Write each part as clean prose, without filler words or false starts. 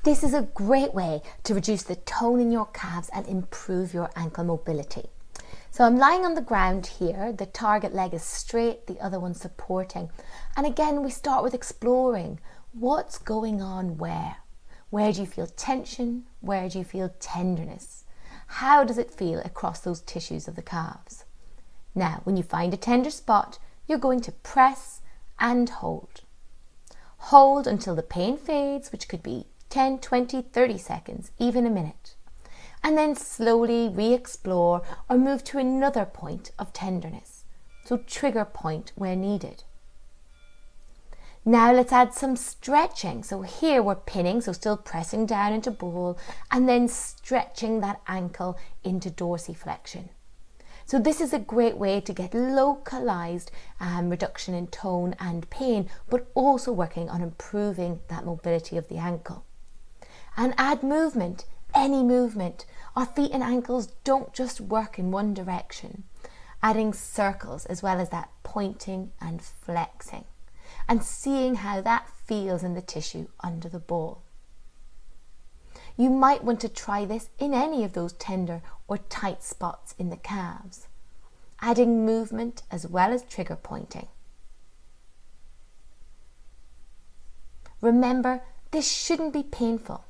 This is a great way to reduce the tone in your calves and improve your ankle mobility. So I'm lying on the ground here, the target leg is straight, the other one supporting. And again, we start with exploring what's going on where. Where do you feel tension? Where do you feel tenderness? How does it feel across those tissues of the calves? Now, when you find a tender spot, you're going to press and hold. Hold until the pain fades, which could be 10, 20, 30 seconds, even a minute. And then slowly re-explore or move to another point of tenderness. So trigger point where needed. Now let's add some stretching. So here we're pinning, so still pressing down into ball and then stretching that ankle into dorsiflexion. So this is a great way to get localized reduction in tone and pain, but also working on improving that mobility of the ankle. And add movement, any movement. Our feet and ankles don't just work in one direction. Adding circles as well as that pointing and flexing and seeing how that feels in the tissue under the ball. You might want to try this in any of those tender or tight spots in the calves, adding movement as well as trigger pointing. Remember, this shouldn't be painful.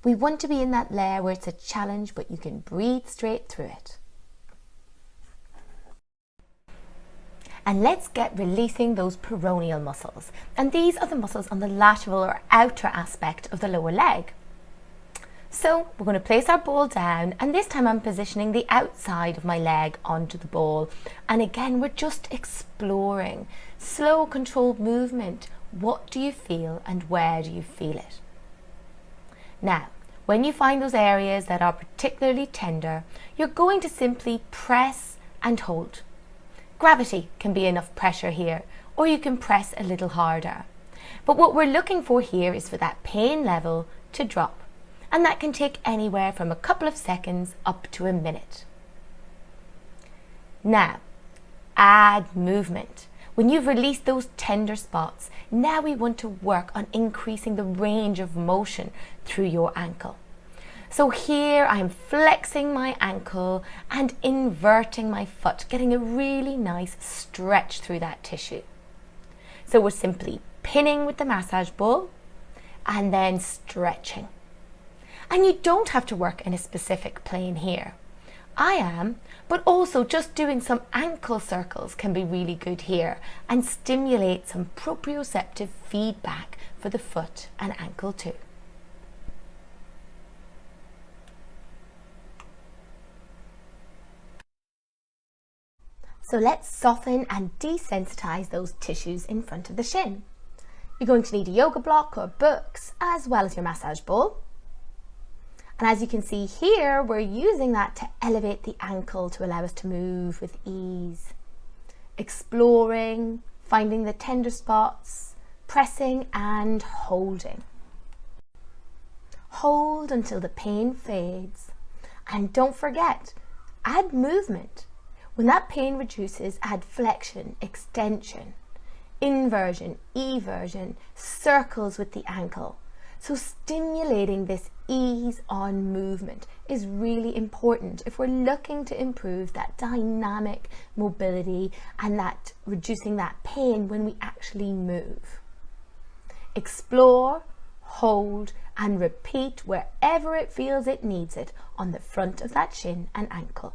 We want to be in that layer where it's a challenge, but you can breathe straight through it. And let's get releasing those peroneal muscles. And these are the muscles on the lateral or outer aspect of the lower leg. So we're going to place our ball down, and this time I'm positioning the outside of my leg onto the ball. And again, we're just exploring slow, controlled movement. What do you feel and where do you feel it? Now, when you find those areas that are particularly tender, you're going to simply press and hold. Gravity can be enough pressure here, or you can press a little harder. But what we're looking for here is for that pain level to drop, and that can take anywhere from a couple of seconds up to a minute. Now, add movement. When you've released those tender spots, now we want to work on increasing the range of motion through your ankle. So here I'm flexing my ankle and inverting my foot, getting a really nice stretch through that tissue. So we're simply pinning with the massage ball and then stretching. And you don't have to work in a specific plane here. I am, but also just doing some ankle circles can be really good here and stimulate some proprioceptive feedback for the foot and ankle too. So let's soften and desensitize those tissues in front of the shin. You're going to need a yoga block or books as well as your massage ball. And as you can see here, we're using that to elevate the ankle to allow us to move with ease. Exploring, finding the tender spots, pressing and holding. Hold until the pain fades. And don't forget, add movement. When that pain reduces, add flexion, extension, inversion, eversion, circles with the ankle. So stimulating this ease on movement is really important if we're looking to improve that dynamic mobility and that reducing that pain when we actually move. Explore, hold and repeat wherever it feels it needs it on the front of that shin and ankle.